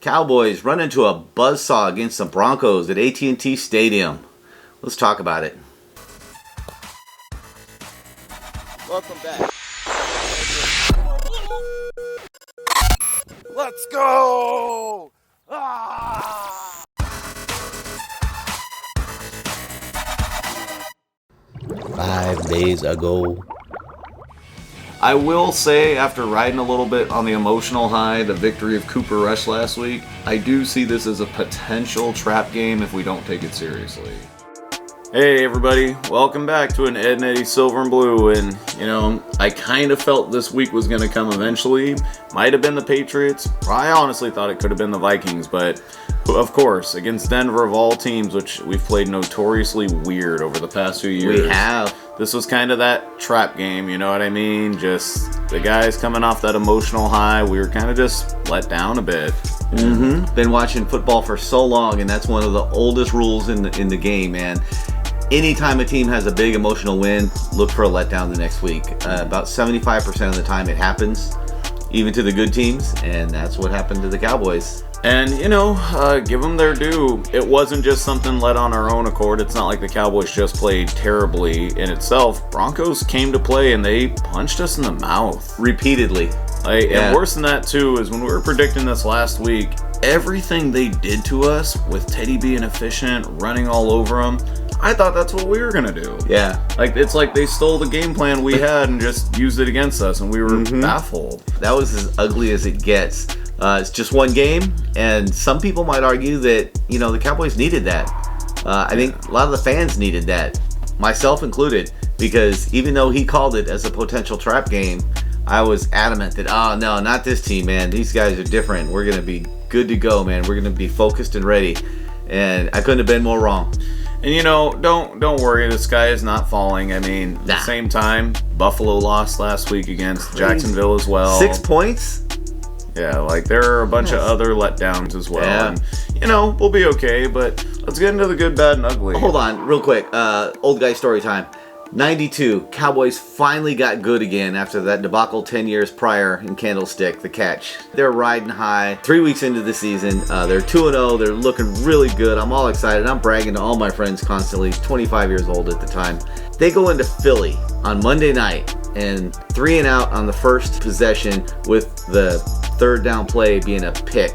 Cowboys run into a buzzsaw against the Broncos at AT&T Stadium. Let's talk about it. Welcome back. Let's go! 5 days ago. I will say, after riding a little bit on the emotional high, the victory of Cooper Rush last week, I do see this as a potential trap game if we don't take it seriously. Hey everybody, welcome back to an Ed and Eddie Silver and Blue, and I kind of felt this week was going to come eventually. Might have been the Patriots, I honestly thought it could have been the Vikings, but of course, against Denver of all teams, which we've played notoriously weird over the past few years. We have. This was kind of that trap game, you know what I mean? Just the guys coming off that emotional high, we were kind of just let down a bit. Been watching football for so long, and that's one of the oldest rules in the game, man. Anytime a team has a big emotional win, look for a letdown the next week. About 75% of the time it happens, even to the good teams, and that's what happened to the Cowboys. And, give them their due. It wasn't just something led on our own accord. It's not like the Cowboys just played terribly in itself. Broncos came to play, and they punched us in the mouth. Repeatedly. And worse than that, too, is when we were predicting this last week, everything they did to us, with Teddy being efficient, running all over them, I thought that's what we were going to do. Yeah. It's like they stole the game plan we had and just used it against us, and we were baffled. That was as ugly as it gets. It's just one game, and some people might argue that, the Cowboys needed that. I think a lot of the fans needed that, myself included, because even though he called it as a potential trap game, I was adamant that, oh, no, not this team, man. These guys are different. We're going to be good to go, man. We're going to be focused and ready, and I couldn't have been more wrong. And don't worry, the sky is not falling. I mean, at the same time, Buffalo lost last week against Jacksonville as well. 6 points? Yeah, there are a bunch of other letdowns as well. Yeah. And, we'll be okay, but let's get into the good, bad, and ugly. Hold on, real quick. Old guy story time. 92, Cowboys finally got good again after that debacle 10 years prior in Candlestick, the catch. They're riding high. 3 weeks into the season, they're 2-0. They're looking really good. I'm all excited. I'm bragging to all my friends constantly. 25 years old at the time. They go into Philly on Monday night and 3 and out on the first possession with the third down play being a pick.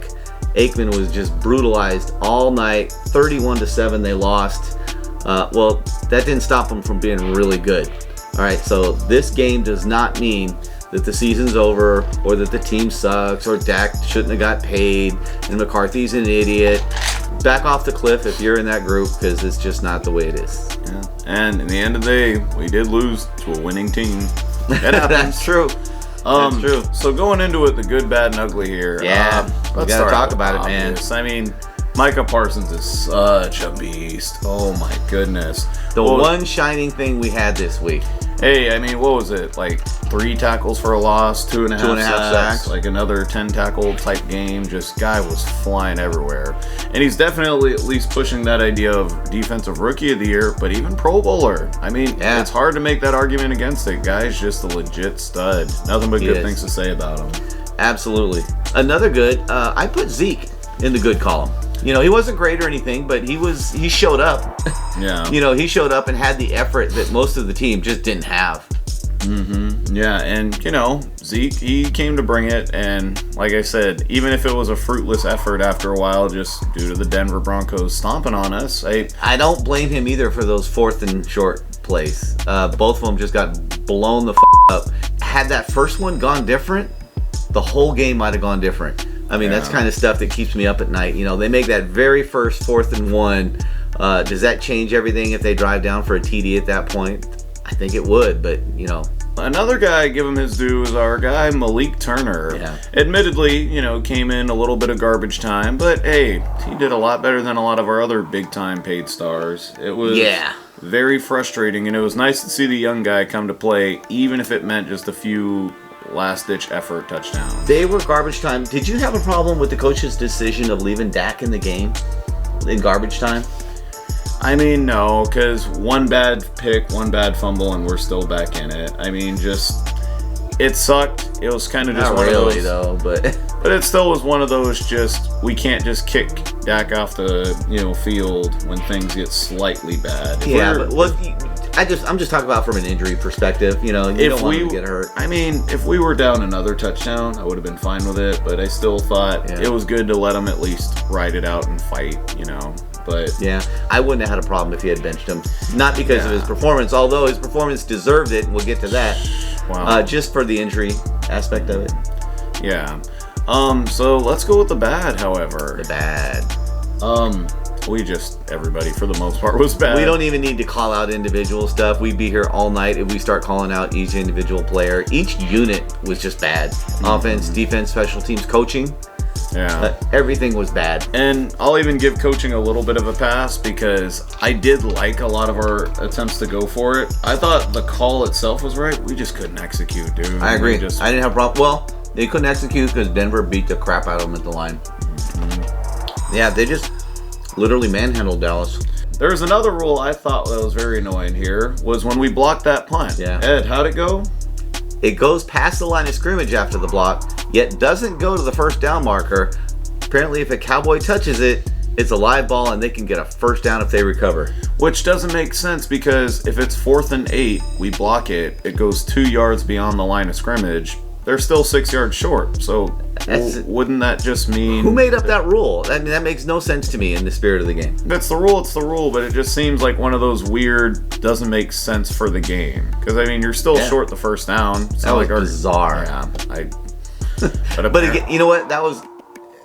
Aikman was just brutalized all night. 31-7 they lost. Well, that didn't stop them from being really good. All right, so this game does not mean that the season's over or that the team sucks or Dak shouldn't have got paid and McCarthy's an idiot. Back off the cliff if you're in that group, because it's just not the way it is. Yeah. And in the end of the day, we did lose to a winning team. That happens. That's true. That's true. So going into it, the good, bad, and ugly here. Yeah, we let's gotta start talk about it, man. I mean, Micah Parsons is such a beast. Oh my goodness. The one shining thing we had this week. Hey, I mean, what was it? 3 tackles for a loss, 2.5 sacks, another 10 tackle type game. Just guy was flying everywhere. And he's definitely at least pushing that idea of defensive rookie of the year, but even Pro Bowler. I mean, It's hard to make that argument against it. Guy's just a legit stud. Nothing but good things to say about him. Absolutely. Another good, I put Zeke in the good column. He wasn't great or anything, but he showed up. Yeah. He showed up and had the effort that most of the team just didn't have. Yeah, and, Zeke, he came to bring it, and like I said, even if it was a fruitless effort after a while, just due to the Denver Broncos stomping on us, I don't blame him either for those 4th and short plays. Both of them just got blown the up. Had that first one gone different, the whole game might have gone different. I mean, that's kind of stuff that keeps me up at night. They make that very first 4th and 1. Does that change everything if they drive down for a TD at that point? I think it would, but, Another guy, give him his due, is our guy, Malik Turner. Yeah. Admittedly, came in a little bit of garbage time, but hey, he did a lot better than a lot of our other big-time paid stars. It was very frustrating, and it was nice to see the young guy come to play, even if it meant just a few last-ditch effort touchdowns. They were garbage time. Did you have a problem with the coach's decision of leaving Dak in the game in garbage time? I mean, no, because one bad pick, one bad fumble, and we're still back in it. I mean, it sucked. It was kind of just not one really, of those. though, but But it still was one of those we can't just kick Dak off the field when things get slightly bad. I'm just talking about from an injury perspective. You don't want him to get hurt. I mean, if we were down another touchdown, I would have been fine with it. But I still thought it was good to let him at least ride it out and fight. But yeah, I wouldn't have had a problem if he had benched him. Not because of his performance, although his performance deserved it, and we'll get to that. Wow. Just for the injury aspect of it. Yeah. So let's go with the bad, however. The bad. Everybody for the most part was bad. We don't even need to call out individual stuff. We'd be here all night if we start calling out each individual player. Each unit was just bad. Offense, defense, special teams, coaching. Yeah. Everything was bad. And I'll even give coaching a little bit of a pass because I did like a lot of our attempts to go for it. I thought the call itself was right. We just couldn't execute, dude. I agree. I didn't have a problem. Well, they couldn't execute because Denver beat the crap out of them at the line. Mm-hmm. Yeah, they just literally manhandled Dallas. There's another rule I thought that was very annoying here, was when we blocked that punt. Yeah. Ed, how'd it go? It goes past the line of scrimmage after the block, yet doesn't go to the first down marker. Apparently, if a Cowboy touches it, it's a live ball and they can get a first down if they recover. Which doesn't make sense because if it's 4th and 8, we block it, it goes 2 yards beyond the line of scrimmage. They're still 6 yards short. So wouldn't that just mean... Who made up that rule? I mean, that makes no sense to me in the spirit of the game. It's the rule, but it just seems like one of those weird, doesn't make sense for the game. Because, I mean, you're still short the first down. It's that was bizarre. Yeah, but again, you know what? That was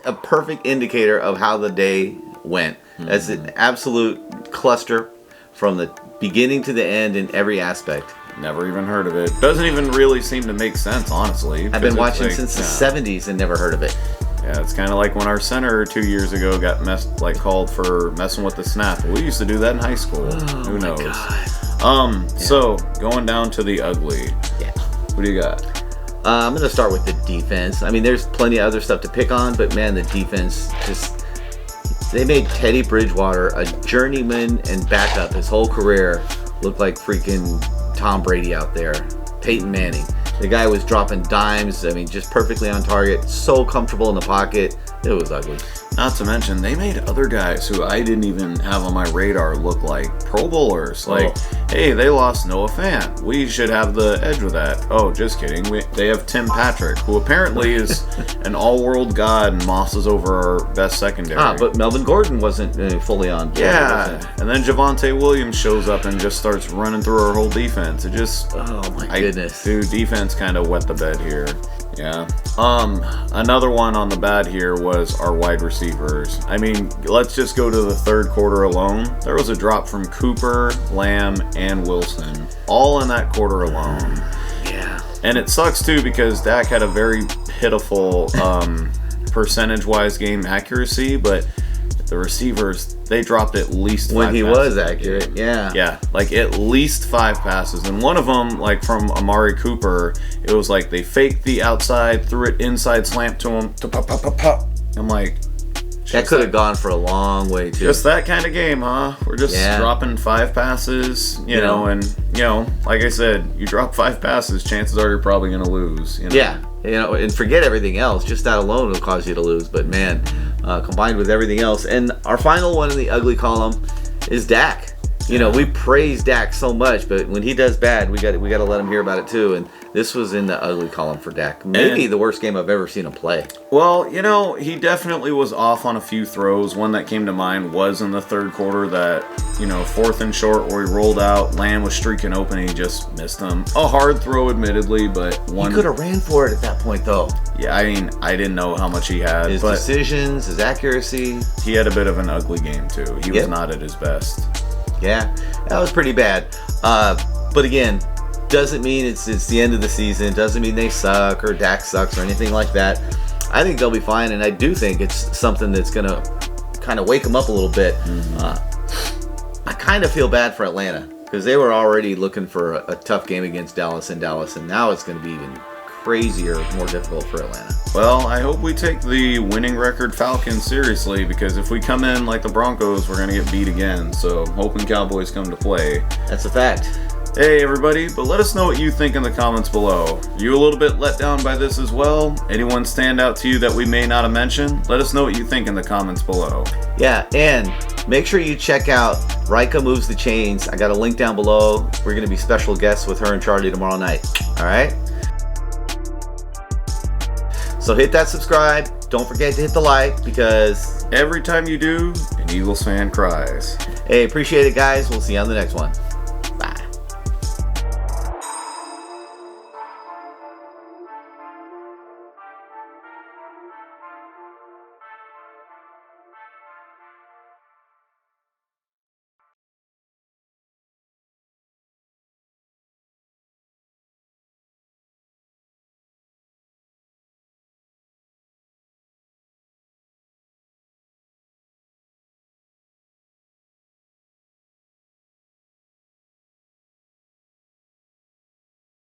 a perfect indicator of how the day went. That's an absolute cluster from the beginning to the end in every aspect. Never even heard of it. Doesn't even really seem to make sense, honestly. I've been watching since the 70s and never heard of it. Yeah, it's kind of like when our center 2 years ago got called for messing with the snap. We used to do that in high school. Who knows? God. So going down to the ugly. Yeah. What do you got? I'm going to start with the defense. I mean, there's plenty of other stuff to pick on, but man, the defense they made Teddy Bridgewater, a journeyman and backup his whole career, look like freaking Tom Brady out there. Peyton Manning. The guy was dropping dimes. I mean, just perfectly on target. So comfortable in the pocket. It was ugly. Not to mention, they made other guys who I didn't even have on my radar look like Pro Bowlers. Like, hey, they lost Noah Fant. We should have the edge with that. Oh, just kidding. They have Tim Patrick, who apparently is an all-world god and mosses over our best secondary. But Melvin Gordon wasn't fully on. Yeah, and then Javonte Williams shows up and just starts running through our whole defense. It just... Oh, my goodness. Dude, defense kind of wet the bed here. Yeah. Another one on the bad here was our wide receivers. I mean, let's just go to the third quarter alone. There was a drop from Cooper, Lamb, and Wilson, all in that quarter alone. Yeah. And it sucks too because Dak had a very pitiful percentage-wise game accuracy, but the receivers, they dropped at least 5 when he passes. was accurate. Yeah, like at least 5 passes, and one of them, like from Amari Cooper, it was like they faked the outside, threw it inside slant to him, pop. I'm like, that could have gone for a long way too. Just that kind of game, huh? We're just dropping 5 passes, you know, and like I said, you drop 5 passes, chances are you're probably gonna lose. Yeah, and forget everything else. Just that alone will cause you to lose. But man, combined with everything else, and our final one in the ugly column is Dak. We praise Dak so much, but when he does bad, we got to let him hear about it too. And this was in the ugly column for Dak. Maybe the worst game I've ever seen him play. Well, he definitely was off on a few throws. One that came to mind was in the third quarter that, 4th and short where he rolled out. Lamb was streaking open and he just missed him. A hard throw, admittedly, but one... He could have ran for it at that point, though. Yeah, I mean, I didn't know how much he had. His decisions, his accuracy. He had a bit of an ugly game, too. He was not at his best. Yeah, that was pretty bad. But again, doesn't mean it's the end of the season. Doesn't mean they suck or Dak sucks or anything like that. I think they'll be fine, and I do think it's something that's going to kind of wake them up a little bit. I kind of feel bad for Atlanta because they were already looking for a tough game against Dallas, and now it's going to be even crazier, more difficult for Atlanta. Well, I hope we take the winning record Falcons seriously, because if we come in like the Broncos, we're going to get beat again. So I'm hoping Cowboys come to play. That's a fact. Hey everybody, but let us know what you think in the comments below. You a little bit let down by this as well? Anyone stand out to you that we may not have mentioned? Let us know what you think in the comments below. Yeah, and make sure you check out Rika Moves the Chains. I got a link down below. We're going to be special guests with her and Charlie tomorrow night. All right? So hit that subscribe. Don't forget to hit the like, because every time you do, an Eagles fan cries. hey, appreciate it, guys. We'll see you on the next one.